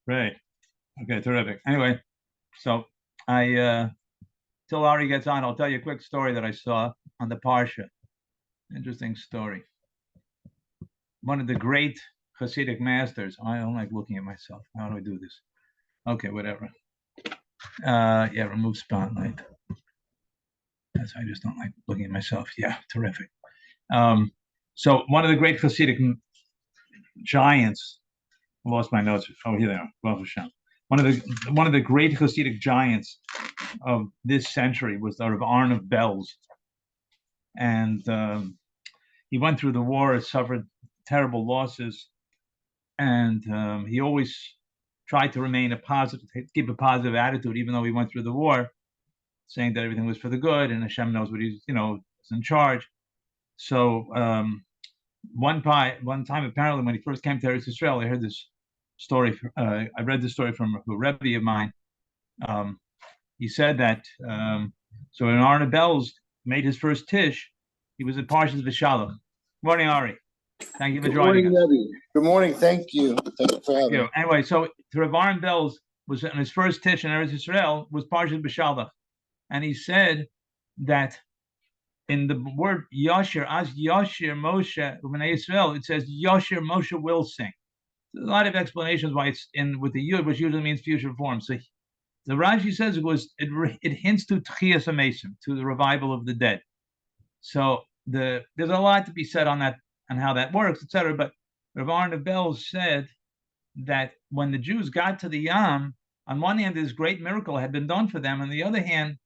Great. Okay, terrific. Anyway, so I till Ari gets on, I'll tell you a quick story that I saw on the Parsha. Interesting story. One of the great Hasidic masters. I don't like looking at myself. How do I do this? Okay, whatever. Yeah, remove spotlight. I just don't like looking at myself. Yeah, terrific. So one of the great Hasidic giants. I lost my notes. Oh, here they are. One of the great Hasidic giants of this century was the Rav Arn of Belz, and he went through the war, suffered terrible losses, and he always tried to keep a positive attitude, even though he went through the war, saying that everything was for the good and Hashem knows what he's, is in charge. So one time, apparently, when he first came to Eretz Yisrael, I heard this story. I read this story from a Rebbe of mine. He said that so when Arna Belz made his first tish, he was at Parshas Beshalach. Morning, Ari. Thank you for joining us. Rebbe. Good morning. Thank you. Thank you for having me. Anyway, so Rav Arn Belz was on his first tish in Eretz Yisrael was Parshas Beshalach, and he said that in the word Yashir, as Yashir Moshe B'nai Yisrael, it says Yashir Moshe will sing. There's a lot of explanations why it's in with the Yud, which usually means future form. So the Rashi says it hints to Tchias HaMesim, to the revival of the dead. So there's a lot to be said on that and how that works, etc. But Rav Arna Belz said that when the Jews got to the Yam, on one hand, this great miracle had been done for them. On the other hand,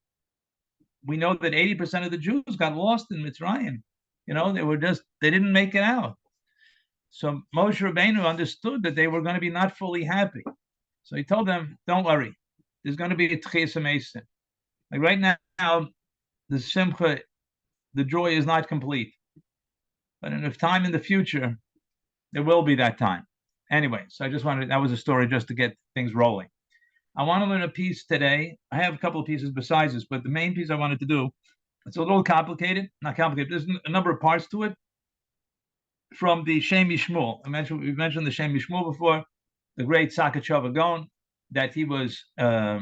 we know that 80% of the Jews got lost in Mitzrayim. They didn't make it out. So Moshe Rabbeinu understood that they were going to be not fully happy. So he told them, don't worry. There's going to be a Tchias HaMesim. Like right now, the Simcha, the joy is not complete. But in a time in the future, there will be that time. Anyway, so that was a story just to get things rolling. I want to learn a piece today. I have a couple of pieces besides this, but the main piece I wanted to do, it's a little complicated, not complicated. There's a number of parts to it. From the Shem Yishmuel. We mentioned the Shem Yishmuel before, the great Sakachava Gaon, that he was a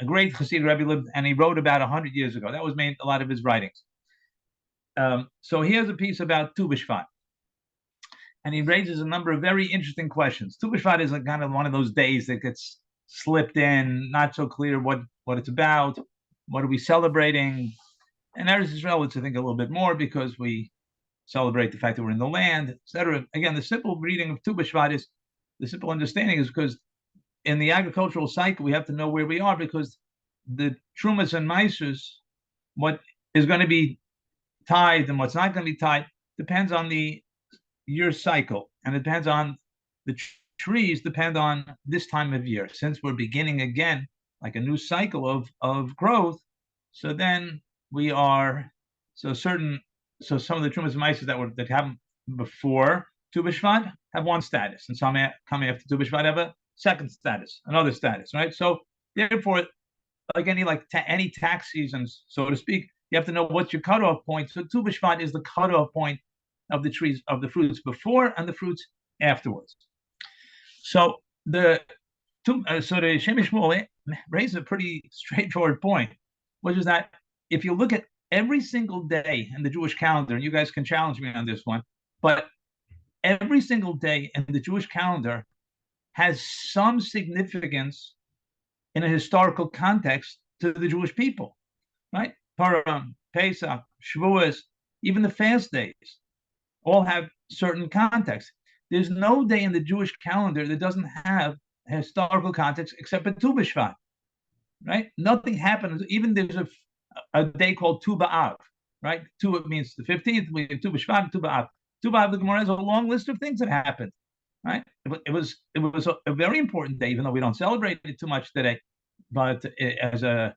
great Chasid Rebbe, and he wrote about 100 years ago. That was made a lot of his writings. So here's a piece about Tu B'Shvat. And he raises a number of very interesting questions. Tu B'Shvat is kind of one of those days that gets slipped in, not so clear what it's about, what are we celebrating. In Eretz Yisrael, it's I think a little bit more because we celebrate the fact that we're in the land, etc. Again, the simple reading of Tu B'Shvat is, the simple understanding is because in the agricultural cycle, we have to know where we are because the Trumas and Maisers, what is going to be tied and what's not going to be tied, depends on the year cycle, and it depends on the trees, depend on this time of year. Since we're beginning again, like a new cycle of growth, so then we are, so some of the Trumas and Maisers that happened before Tu B'Shvat have one status, and some coming after Tu B'Shvat have a second status, another status, right? So therefore, like any tax seasons, so to speak, you have to know what's your cutoff point. So Tu B'Shvat is the cutoff point of the trees, of the fruits before and the fruits afterwards. So the Shem Yishmuel raised a pretty straightforward point, which is that if you look at every single day in the Jewish calendar, and you guys can challenge me on this one, but every single day in the Jewish calendar has some significance in a historical context to the Jewish people, right? Purim, Pesach, Shavuos, even the fast days, all have certain context. There's no day in the Jewish calendar that doesn't have a historical context except for Tu B'Shvat, right? Nothing happens. Even there's a day called Tu B'Av, right? Tu means the 15th. We have Tu B'Shvat and Tu B'Av. Tu B'Av, the Gemara has a long list of things that happened, right? It was a very important day, even though we don't celebrate it too much today. But as a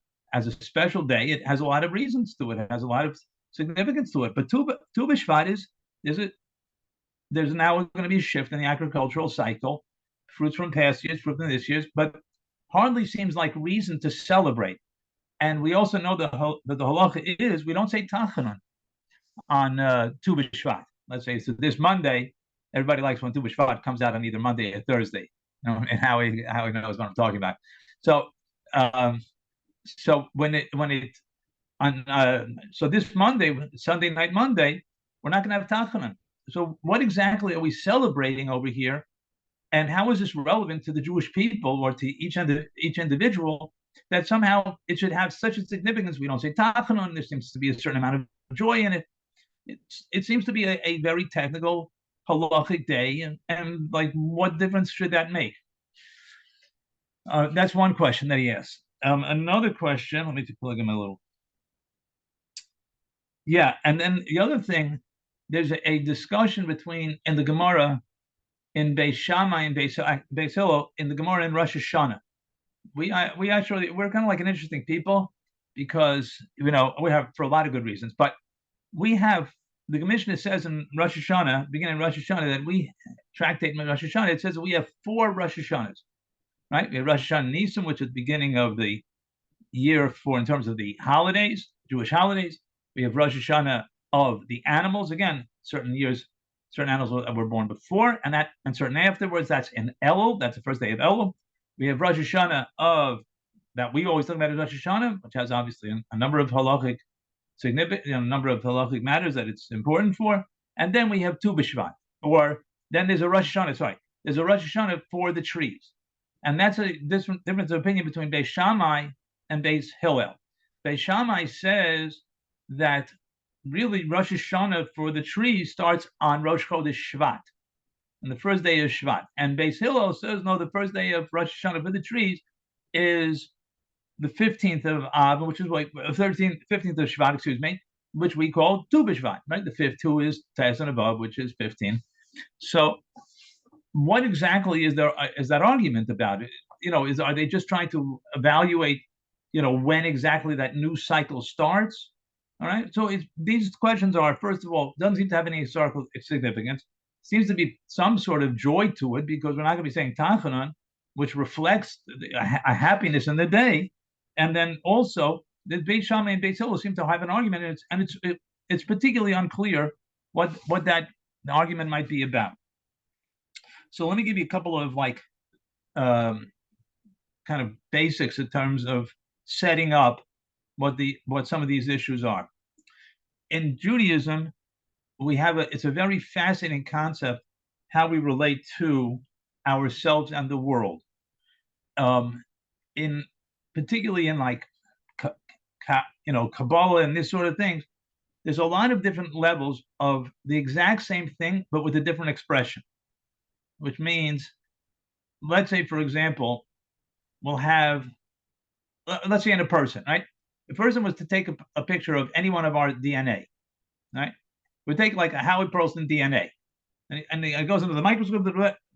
special day, it has a lot of reasons to it. It has a lot of significance to it. But Tu B'Shvat is there's now going to be a shift in the agricultural cycle, fruits from past years, fruit from this year's, but hardly seems like reason to celebrate. And we also know that the halacha is we don't say tachanun on Tu B'Shvat. Let's say so this Monday, Everybody likes when Tu B'Shvat comes out on either Monday or Thursday, and how he knows what I'm talking about. So um, so when it on so this Monday, Sunday night Monday, we're not going to have Tachanan. So what exactly are we celebrating over here, and how is this relevant to the Jewish people or to each individual that somehow it should have such a significance? We don't say Tachanan. There seems to be a certain amount of joy in it. It seems to be a very technical halachic day, and like what difference should that make? That's one question that he asked. Another question. Let me plug in my little. Yeah, and then the other thing, there's a discussion between in the Gemara in Beis Shammai and Beis Hillel in the Gemara in Rosh Hashanah. We're kind of like an interesting people because we have for a lot of good reasons, but we have the Mishnah says in Rosh Hashanah, beginning Rosh Hashanah, that we tractate in Rosh Hashanah. It says that we have 4 Rosh Hashanahs, right? We have Rosh Hashanah Nisan, which is the beginning of the year in terms of the holidays, Jewish holidays. We have Rosh Hashanah of the animals. Again, certain years, certain animals were born before, and certain afterwards. That's in Elul. That's the first day of Elul. We have Rosh Hashanah of that we always talk about as Rosh Hashanah, which has obviously a number of halachic number of halachic matters that it's important for. And then we have Tu B'Shvat, or then there's a Rosh Hashanah. Sorry, there's a Rosh Hashanah for the trees, and that's a difference of opinion between Beis Shammai and Beis Hillel. Beis Shammai says that really Rosh Hashanah for the trees starts on Rosh Chodesh Shvat, and the first day of Shvat. And Beis Hillel says no, the first day of Rosh Hashanah for the trees is the 15th of Av, which is like 15th of Shvat, excuse me, which we call Tu B'Shvat, right? The fifth two is Tes and above, which is 15. So, what exactly is that argument about it? Are they just trying to evaluate, when exactly that new cycle starts? All right. So these questions are, first of all, doesn't seem to have any historical significance. Seems to be some sort of joy to it because we're not going to be saying Tachanan, which reflects a happiness in the day. And then also, the Beis Shammai and Beis Hillel seem to have an argument, and it's particularly unclear what that argument might be about. So let me give you a couple of kind of basics in terms of setting up what some of these issues are. In Judaism, it's a very fascinating concept how we relate to ourselves and the world. Particularly in Kabbalah and this sort of things, there's a lot of different levels of the exact same thing, but with a different expression. Which means, let's say, for example, let's say in a person, right? The person was to take a picture of any one of our DNA, right? We take like a Howie Perlson DNA, and it goes into the microscope.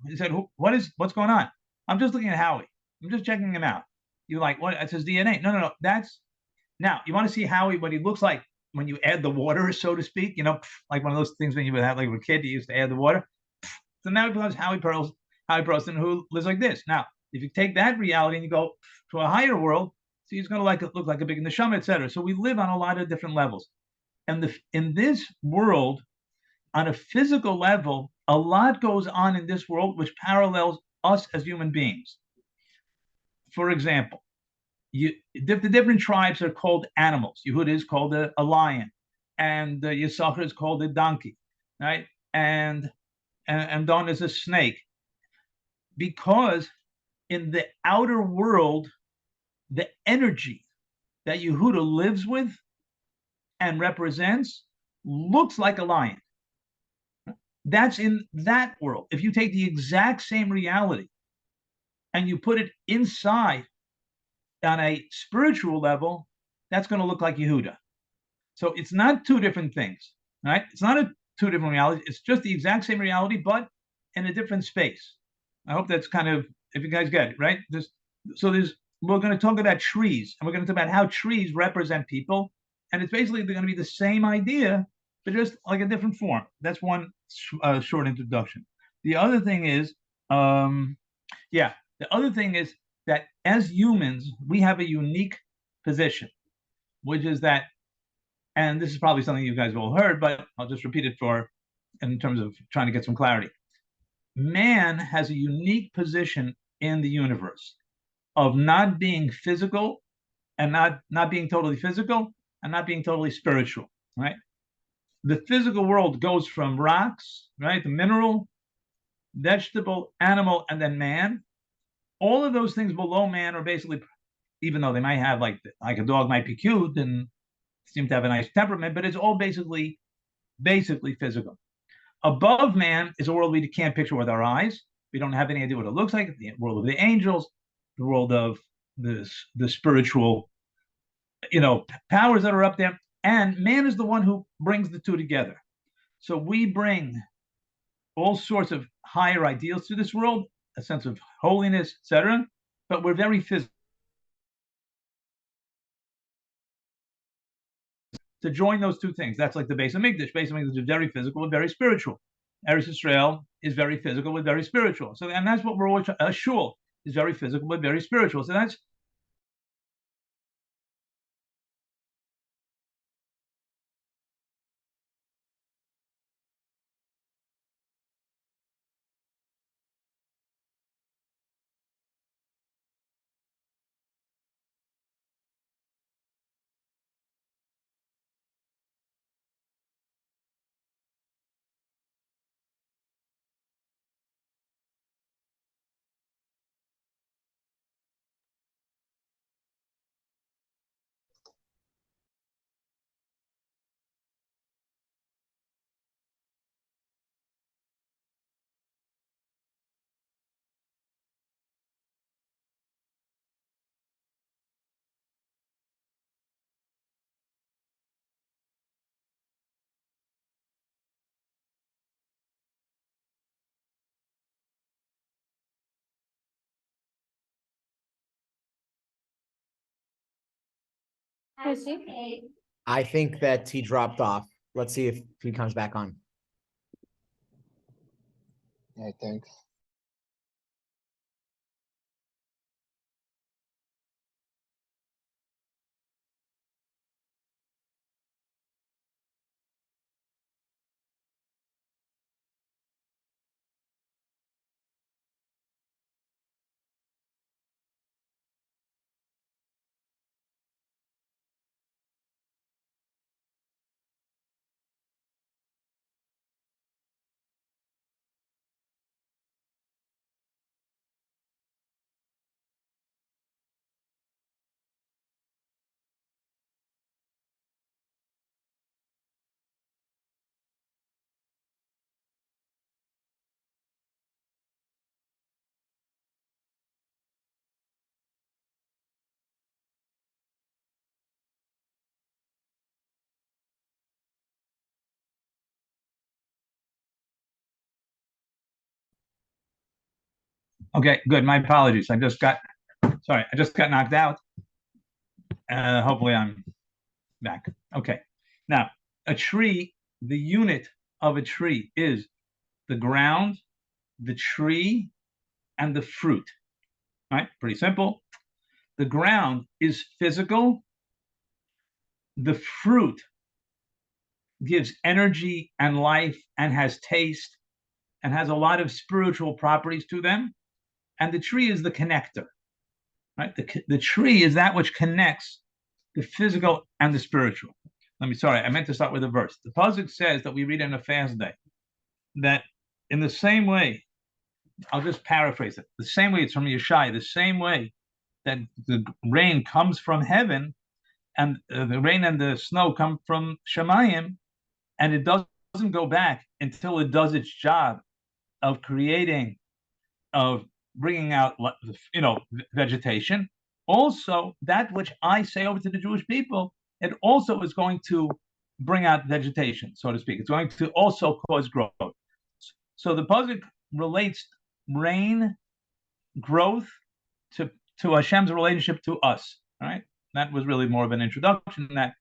He said, what's going on? I'm just looking at Howie. I'm just checking him out. You're like, what? It says DNA. No. Now you want to see Howie, what he looks like when you add the water, so to speak. Like one of those things when you would have like a kid, you used to add the water. So now it becomes Howie Perlson, who lives like this. Now, if you take that reality and you go to a higher world, so he's going to look like a big neshama, etc. So we live on a lot of different levels, and in this world, on a physical level, a lot goes on in this world which parallels us as human beings. For example, the different tribes are called animals. Yehuda is called a lion, and Yisachar is called a donkey, right? And Don is a snake, because in the outer world, the energy that Yehuda lives with and represents looks like a lion. That's in that world. If you take the exact same reality and you put it inside on a spiritual level, that's going to look like Yehuda. So it's not two different things, right? It's not two different realities. It's just the exact same reality, but in a different space. I hope that's kind of, if you guys get it, right? We're going to talk about trees, and we're going to talk about how trees represent people, and it's basically going to be the same idea, but just like a different form. That's one short introduction. The other thing is, that as humans, we have a unique position, which is that, and this is probably something you guys have all heard, but I'll just repeat it in terms of trying to get some clarity. man has a unique position in the universe of not being physical and not being totally physical and not being totally spiritual, right? The physical world goes from rocks, right, the mineral, vegetable, animal, and then man. All of those things below man are basically, even though they might have like a dog might be cute and seem to have a nice temperament, but it's all basically physical. Above man is a world we can't picture with our eyes. We don't have any idea what it looks like. The world of the angels, the world of the spiritual, powers that are up there. And man is the one who brings the two together. So we bring all sorts of higher ideals to this world, a sense of holiness, etc. But we're very physical. To join those two things, that's like the base of Mikdash. Base of Mikdash is very physical and very spiritual. Eretz Yisrael is very physical but very spiritual. So, and that's what we're always. A shul is very physical but very spiritual. So that's I think that he dropped off. Let's see if he comes back on. I think. okay. Good. My apologies. I just got knocked out. Hopefully, I'm back. Okay. Now, a tree. The unit of a tree is the ground, the tree, and the fruit. Right? Pretty simple. The ground is physical. The fruit gives energy and life and has taste and has a lot of spiritual properties to them. And the tree is the connector, right? The tree is that which connects the physical and the spiritual. I meant to start with a verse. The pasuk says that we read in a fast day that in the same way, I'll just paraphrase it. The same way, it's from Yeshai, the same way that the rain comes from heaven and the rain and the snow come from Shemayim, and it doesn't go back until it does its job of creating, of bringing out, vegetation. Also, that which I say over to the Jewish people, it also is going to bring out vegetation, so to speak. It's going to also cause growth. So the pasuk relates rain, growth to Hashem's relationship to us. Right? That was really more of an introduction in that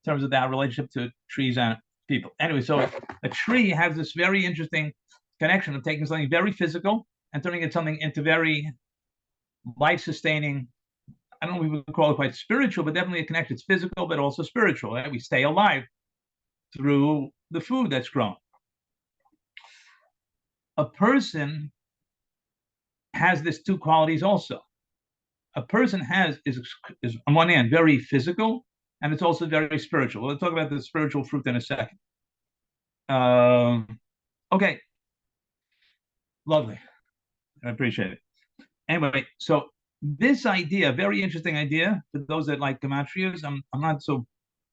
in terms of that relationship to trees and people. Anyway, so a tree has this very interesting connection of taking something very physical and turning it something into very life-sustaining. I don't know if we would call it quite spiritual, but definitely a connection. It's physical, but also spiritual. Right? We stay alive through the food that's grown. a person has these two qualities also. A person is on one hand very physical, and it's also very spiritual. We'll talk about the spiritual fruit in a second. Okay, lovely. I appreciate it. Anyway, so this idea, very interesting idea for those that like gematrias. I'm not so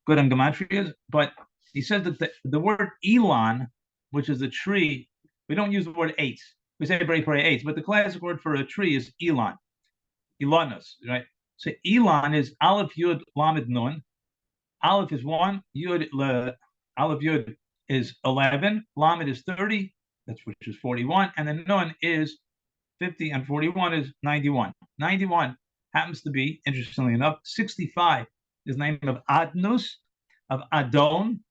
good on gematrias, but he says that the word Elon, which is a tree, we don't use the word eight. We say eight, but the classic word for a tree is Elon. Elonus, right? So Elon is Aleph Yud Lamed Nun. Aleph is 1, Aleph Yud is 11, Lamed is 30, which is 41, and then Nun is 50, and 41 is 91. 91 happens to be, interestingly enough, 65 is the name of Adnus, of Adon,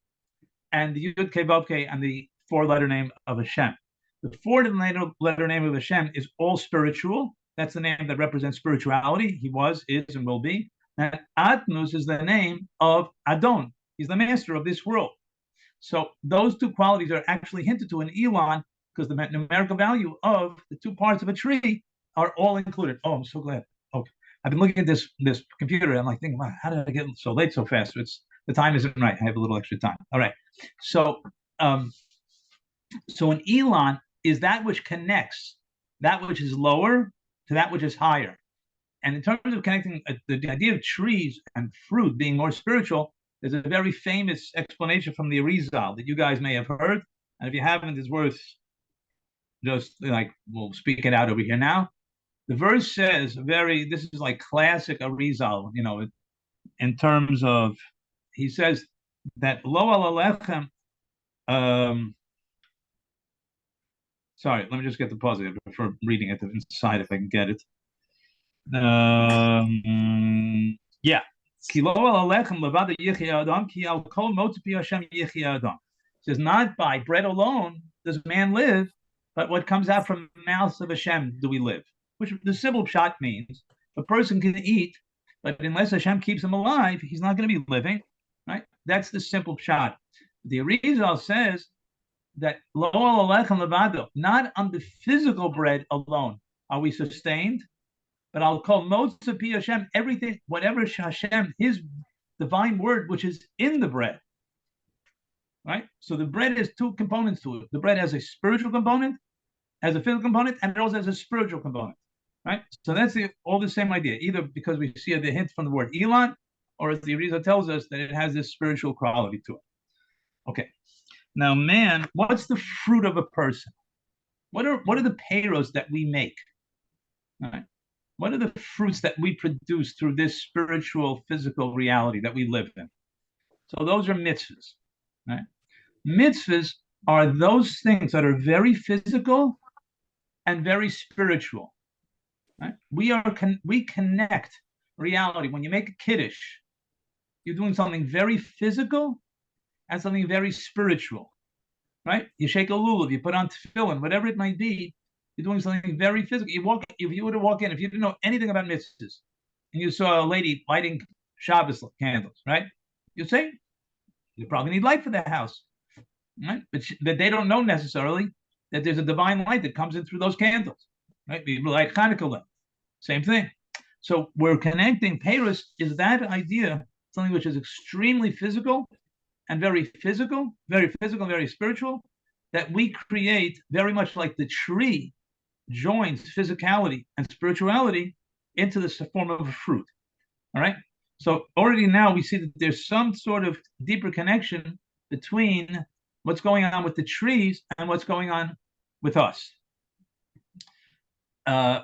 and the Yud Kevavke, and the 4-letter name of Hashem. The 4-letter name of Hashem is all spiritual. That's the name that represents spirituality. He was, is, and will be. And Adnus is the name of Adon. He's the master of this world. So those two qualities are actually hinted to in Elon, because the numerical value of the two parts of a tree are all included. Oh, I'm so glad. Okay, I've been looking at this computer, and I'm like thinking, wow, how did I get so late so fast? The time isn't right. I have a little extra time. All right. So so an Elon is that which connects that which is lower to that which is higher. And in terms of connecting the idea of trees and fruit being more spiritual, there's a very famous explanation from the Arizal that you guys may have heard. And if you haven't, it's worth just like, we'll speak it out over here now. The verse says this is like classic Arizal, in terms of, he says that lo al alechem, sorry, let me just get the positive before reading it inside if I can get it. Yeah. Ki lo al alechem levada yichya adam, ki al kol motzpi Hashem yichya adam. Says, not by bread alone does man live, but what comes out from the mouth of Hashem do we live. Which the simple pshat means a person can eat, but unless Hashem keeps him alive, he's not going to be living, right? That's the simple pshat. The Arizal says that lo alechem levado, not on the physical bread alone are we sustained, but I'll call motzah pi Hashem, everything, whatever Hashem, his divine word, which is in the bread, right? So the bread has two components to it. The bread has a spiritual component, has a physical component, and it also has a spiritual component, right? So that's all the same idea, either because we see the hint from the word Elon, or as the Arizal tells us that it has this spiritual quality to it. Okay, now man, what's the fruit of a person? What are the payros that we make? All right. What are the fruits that we produce through this spiritual, physical reality that we live in? So those are mitzvahs, right? Mitzvahs are those things that are very physical and very spiritual, right? We connect reality. When you make a kiddush, you're doing something very physical and something very spiritual, right? You shake a lulav, you put on tefillin, whatever it might be, you're doing something very physical. If you were to walk in, if you didn't know anything about mitzvahs, and you saw a lady lighting Shabbos candles, right? You'd say, you probably need light for the house, right? But they don't know necessarily that there's a divine light that comes in through those candles, right? People like Hanukkah lamp, same thing. So we're connecting. Paris is that idea, something which is extremely physical, very spiritual, that we create very much like the tree joins physicality and spirituality into the form of a fruit. All right. So already now we see that there's some sort of deeper connection between what's going on with the trees and what's going on with us,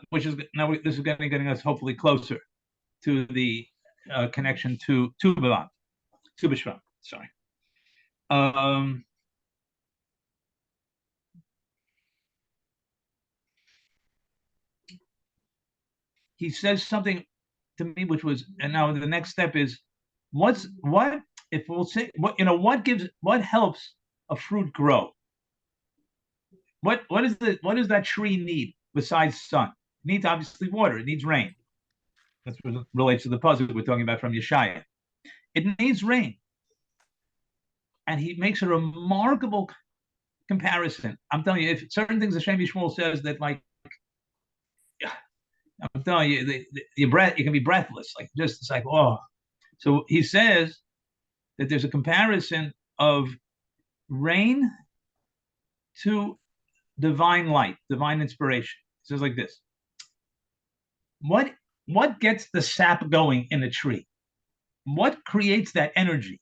which is now this is getting us hopefully closer to the connection to Bishvan. Sorry. He says something to me, which was, and now the next step is, what helps a fruit grow? What does that tree need besides sun? It needs obviously water. It needs rain. That's what relates to the puzzle we're talking about from Yeshaya. It needs rain. And he makes a remarkable comparison. I'm telling you, if certain things Hashem Yishmael says that, like, I'm telling you, your breath, you can be breathless, like just it's like, oh. So he says that there's a comparison of rain to divine light, divine inspiration. It says like this: what gets the sap going in a tree? What creates that energy?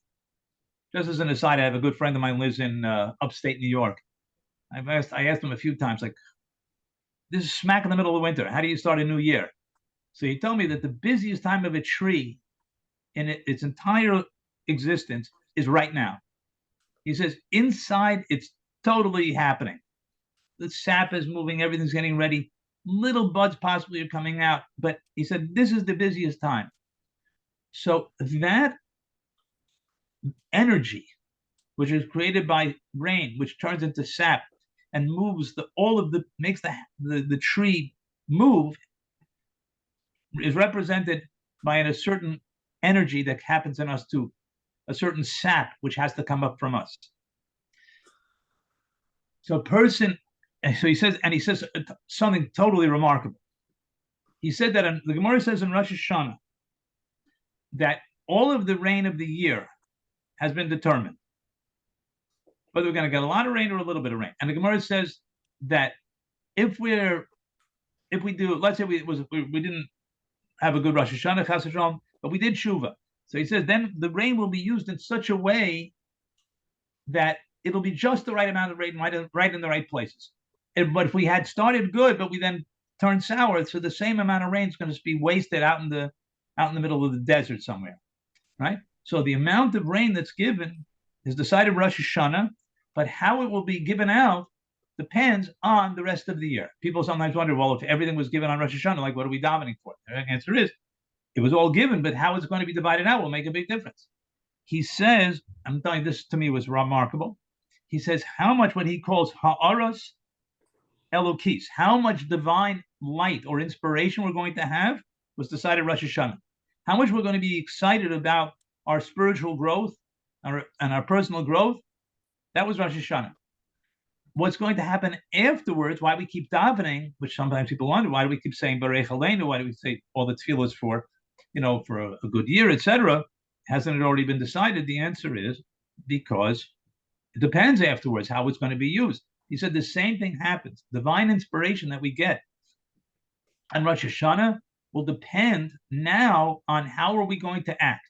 Just as an aside, I have a good friend of mine who lives in upstate New York. I asked him a few times, like, this is smack in the middle of winter. How do you start a new year? So he told me that the busiest time of a tree in its entire existence is right now. He says inside it's totally happening. The sap is moving, everything's getting ready. Little buds possibly are coming out, but he said this is the busiest time. So that energy, which is created by rain, which turns into sap and moves makes the tree move, is represented by a certain energy that happens in us too, a certain sap which has to come up from us. So he says something totally remarkable. He said that the Gemara says in Rosh Hashanah that all of the rain of the year has been determined, whether we're going to get a lot of rain or a little bit of rain. And the Gemara says that if we do, let's say we didn't have a good Rosh Hashanah, Chas v'Shalom, but we did Shuvah. So he says then the rain will be used in such a way that it'll be just the right amount of rain, right in the right places. But if we had started good, but we then turned sour, so the same amount of rain is going to be wasted out in the middle of the desert somewhere, right? So the amount of rain that's given is decided Rosh Hashanah, but how it will be given out depends on the rest of the year. People sometimes wonder, well, if everything was given on Rosh Hashanah, like what are we davening for? The answer is, it was all given, but how it's going to be divided out will make a big difference. He says, I'm telling you, this to me was remarkable. He says how much what he calls ha'aras elokis, how much divine light or inspiration we're going to have was decided Rosh Hashanah. How much we're going to be excited about our spiritual growth and our personal growth, that was Rosh Hashanah. What's going to happen afterwards, why we keep davening, which sometimes people wonder, why do we keep saying Barech Aleinu, why do we say all the tefillos for a good year, etc.? Hasn't it already been decided? The answer is because it depends afterwards how it's going to be used. He said the same thing happens. Divine inspiration that we get on Rosh Hashanah will depend now on how are we going to act.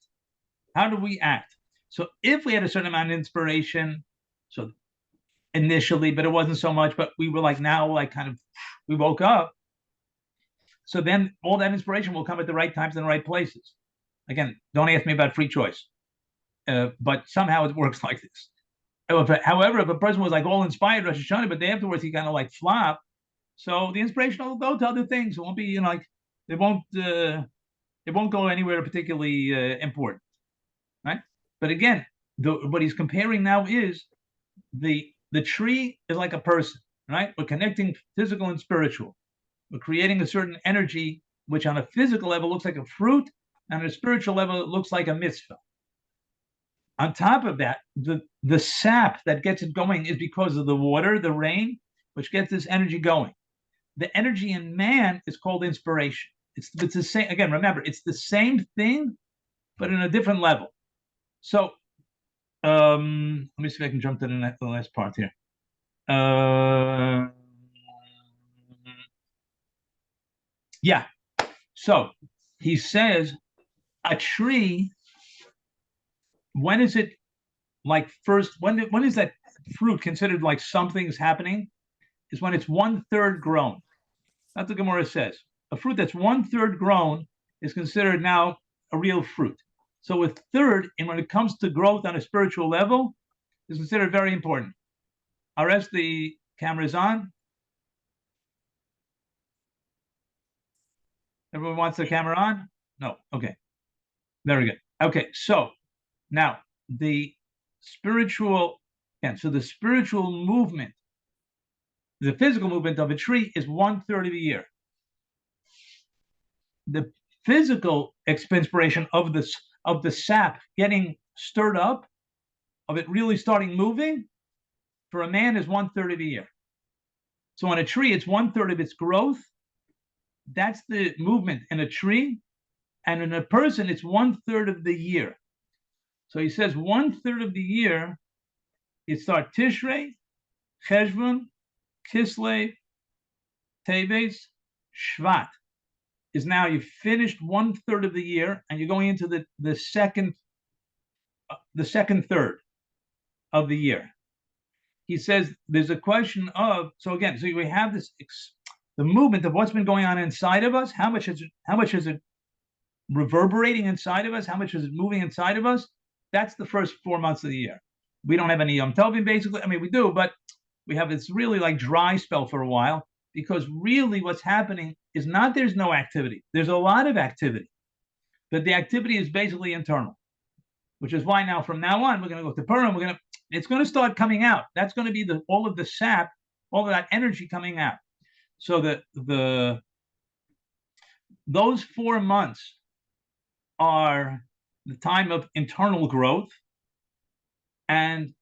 How do we act? So if we had a certain amount of inspiration, so initially, but it wasn't so much, but we were like now, like kind of, we woke up. So then all that inspiration will come at the right times in the right places. Again, don't ask me about free choice, but somehow it works like this. However, if a person was like all inspired Rosh Hashanah, but then afterwards he kind of like flop, so the inspiration will go to other things. It won't be, like it won't go anywhere particularly important, right? But again, what he's comparing now is the tree is like a person, right? We're connecting physical and spiritual. We're creating a certain energy, which on a physical level looks like a fruit, and on a spiritual level it looks like a mitzvah. On top of that, the sap that gets it going is because of the water, the rain, which gets this energy going. The energy in man is called inspiration. It's the same. Again, remember, it's the same thing, but in a different level. So let me see if I can jump to the last part here. Yeah. So he says a tree, when is it like first, when is that fruit considered like something's happening? Is when it's 1/3 grown. That's what the Gemara says. A fruit that's 1/3 grown is considered now a real fruit. So a third, and when it comes to growth on a spiritual level, is considered very important. I'll rest the cameras on. Everyone wants the camera on? No. Okay. Very good. Okay. So now the spiritual movement, the physical movement of a tree is 1/3 of a year. The physical inspiration of the sap getting stirred up, of it really starting moving, for a man is 1/3 of a year. So on a tree, it's 1/3 of its growth. That's the movement in a tree. And in a person, it's 1/3 of the year. So he says 1/3 of the year, you start Tishrei, Cheshvan, Kislev, Teves, Shvat. Is now you've finished 1/3 of the year and you're going into the second third of the year. He says there's a question of, so we have this the movement of what's been going on inside of us. How much is it reverberating inside of us? How much is it moving inside of us? That's the first 4 months of the year. We don't have any Yom Tovim, basically. I mean, we do, but we have this really like dry spell for a while, because really what's happening is not there's no activity. There's a lot of activity, but the activity is basically internal, which is why now from now on, we're going to go to Purim. It's going to start coming out. That's going to be all of the sap, all of that energy coming out. So those 4 months are the time of internal growth, and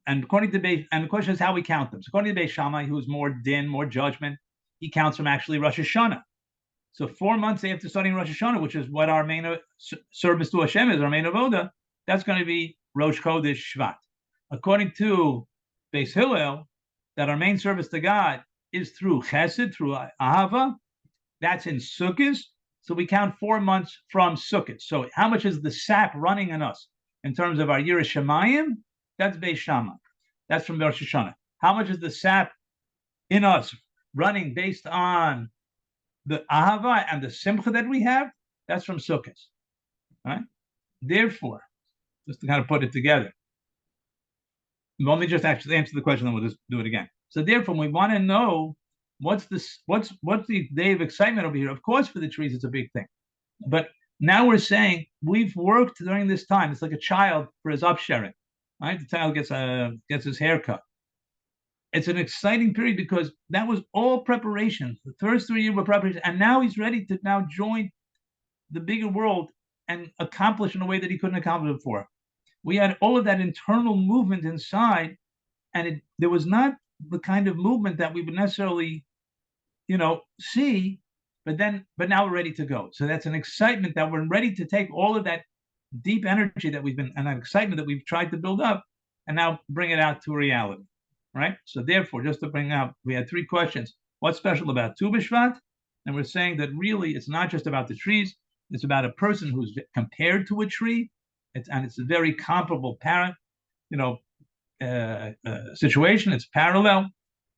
according to the question is how we count them. So according to Beis Shammai, who's more din, more judgment, he counts from actually Rosh Hashanah. So 4 months after starting Rosh Hashanah, which is what our main service to Hashem is, our main avoda, that's going to be Rosh Chodesh Shvat. According to Beis Hillel, that our main service to God is through Chesed, through Ahava. That's in Sukkot. So we count 4 months from Sukkot. So how much is the sap running in us in terms of our Yiras Shamayim? That's Beis Shammai. That's from Rosh Hashanah. How much is the sap in us running based on the Ahava and the Simcha that we have? That's from Sukkot. Right? Therefore, just to kind of put it together, let me just actually answer the question, then we'll just do it again. So therefore, we want to know what's the day of excitement over here. Of course, for the trees, it's a big thing. But now we're saying we've worked during this time. It's like a child for his upsharing. Right? The child gets his hair cut. It's an exciting period because that was all preparation. The first 3 years were preparation, and now he's ready to now join the bigger world and accomplish in a way that he couldn't accomplish before. We had all of that internal movement inside, and there was not the kind of movement that we would necessarily, see. But now we're ready to go. So that's an excitement that we're ready to take all of that deep energy that and that excitement that we've tried to build up, and now bring it out to reality, right? So therefore, just to bring out, we had 3 questions. What's special about Tu B'Shvat? And we're saying that really it's not just about the trees. It's about a person who's compared to a tree. It's a very comparable situation. It's parallel,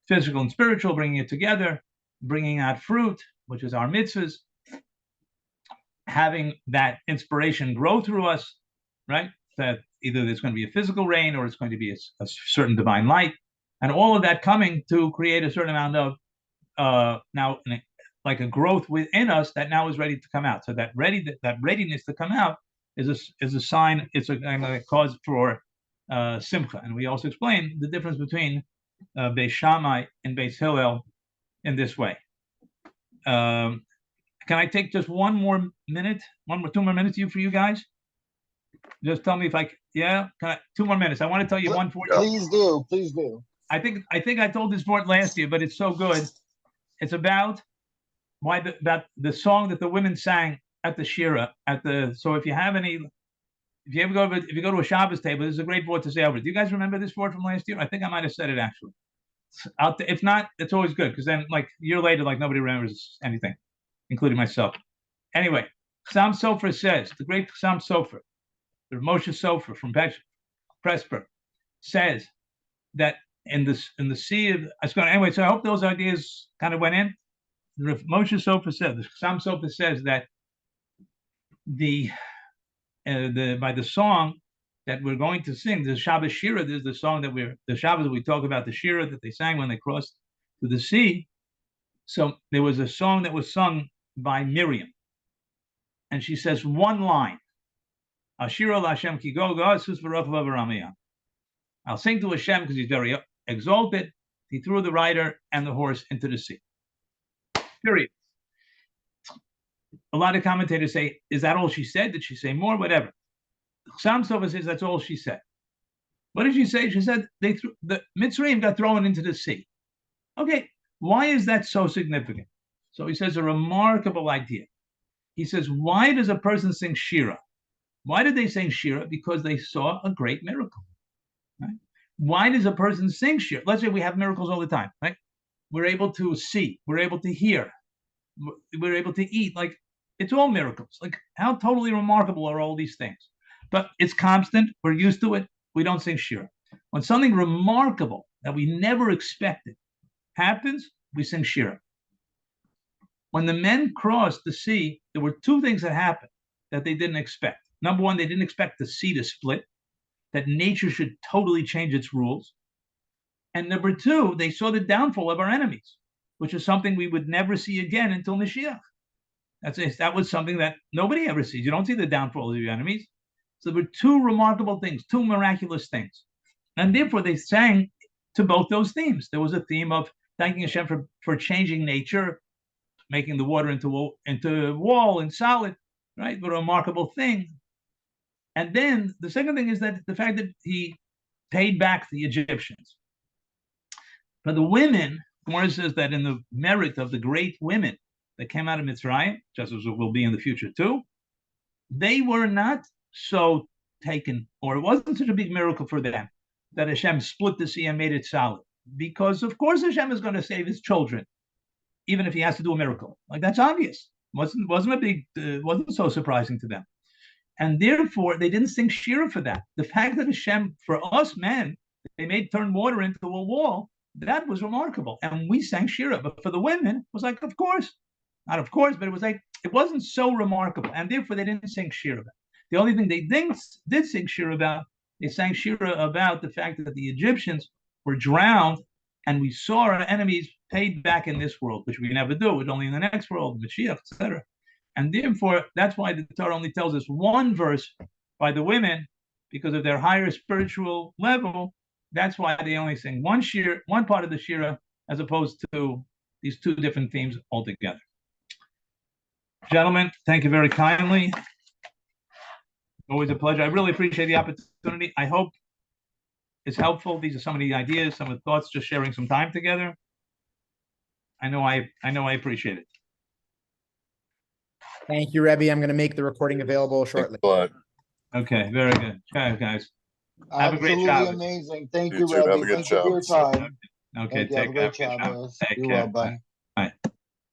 physical and spiritual, bringing it together, bringing out fruit, which is our mitzvahs, having that inspiration grow through us, right? That either there's going to be a physical rain or it's going to be a certain divine light, and all of that coming to create a certain amount of now like a growth within us that now is ready to come out. So that readiness to come out is a sign. It's a cause for simcha. And we also explain the difference between Beis Shammai and Beis Hillel in this way. Can I take just 1 more minute, 2 more minutes for you guys? Just tell me if I, can 2 more minutes. I want to tell you one for you. Please do. I think I told this part last year, but it's so good. It's about the song that the women sang at the Shira so if you go to a Shabbos table, this is a great board to say over. Do you guys remember this board from last year? I think I might have said it actually. If not, it's always good, because then like a year later, like nobody remembers anything, including myself. Anyway, Chassam Sofer says, the great Chassam Sofer, the Moshe Sofer from Presper, says that in the sea of anyway. So I hope those ideas kind of went in. The Moshe Sofer says, the Chassam Sofer says that by the song that we're going to sing, the Shabbos Shira, there's the song the Shabbos that we talk about, the Shira that they sang when they crossed to the sea. So there was a song that was sung by Miriam, and she says one line, Ashira Lashem ki go sus v'roch v'aramiyah. I'll sing to Hashem because he's very exalted. He threw the rider and the horse into the sea. Period. A lot of commentators say, is that all she said? Did she say more? Whatever. Chassam Sofer says that's all she said. What did she say? She said the Mitzrayim got thrown into the sea. Okay, why is that so significant? So he says a remarkable idea. He says, why does a person sing Shira? Why did they sing Shira? Because they saw a great miracle. Right? Why does a person sing Shira? Let's say we have miracles all the time, right? We're able to see, we're able to hear, we're able to eat. Like, it's all miracles. Like, how totally remarkable are all these things? But it's constant. We're used to it. We don't sing Shira. When something remarkable that we never expected happens, we sing Shira. When the men crossed the sea, there were two things that happened that they didn't expect. Number one, they didn't expect the sea to split, that nature should totally change its rules. And number two, they saw the downfall of our enemies, which is something we would never see again until Mashiach. That was something that nobody ever sees. You don't see the downfall of your enemies. So there were two remarkable things, two miraculous things. And therefore, they sang to both those themes. There was a theme of thanking Hashem for changing nature, making the water into wall and solid, right? What a remarkable thing. And then the second thing is that the fact that he paid back the Egyptians. For the women, Gemara says that in the merit of the great women that came out of Mitzrayim, just as it will be in the future too, they were not so taken, or it wasn't such a big miracle for them that Hashem split the sea and made it solid. Because of course Hashem is going to save his children, even if he has to do a miracle. Like, that's obvious. Wasn't so surprising to them. And therefore, they didn't sing Shira for that. The fact that Hashem, for us men, they made turn water into a wall, that was remarkable. And we sang Shira. But for the women, it was like, of course. Not of course, but it was like, it wasn't so remarkable. And therefore, they didn't sing Shira about. The only thing they did sing Shira about, they sang Shira about the fact that the Egyptians were drowned, and we saw our enemies paid back in this world, which we never do. It's only in the next world, Mashiach, etc. And therefore, that's why the Torah only tells us one verse by the women, because of their higher spiritual level. That's why they only sing one part of the Shira, as opposed to these two different themes altogether. Gentlemen, thank you very kindly. Always a pleasure. I really appreciate the opportunity. I hope it's helpful. These are some of the ideas, some of the thoughts, just sharing some time together. I know I appreciate it. Thank you, Rebbe. I'm going to make the recording available shortly. Okay, very good. Okay, guys. Have a great Absolutely job. amazing. Thank You you, too. Have a Rebbe. good Thank you for your job. time. Okay, Thank you. Have a take care. great job. Take Be care. well. Bye.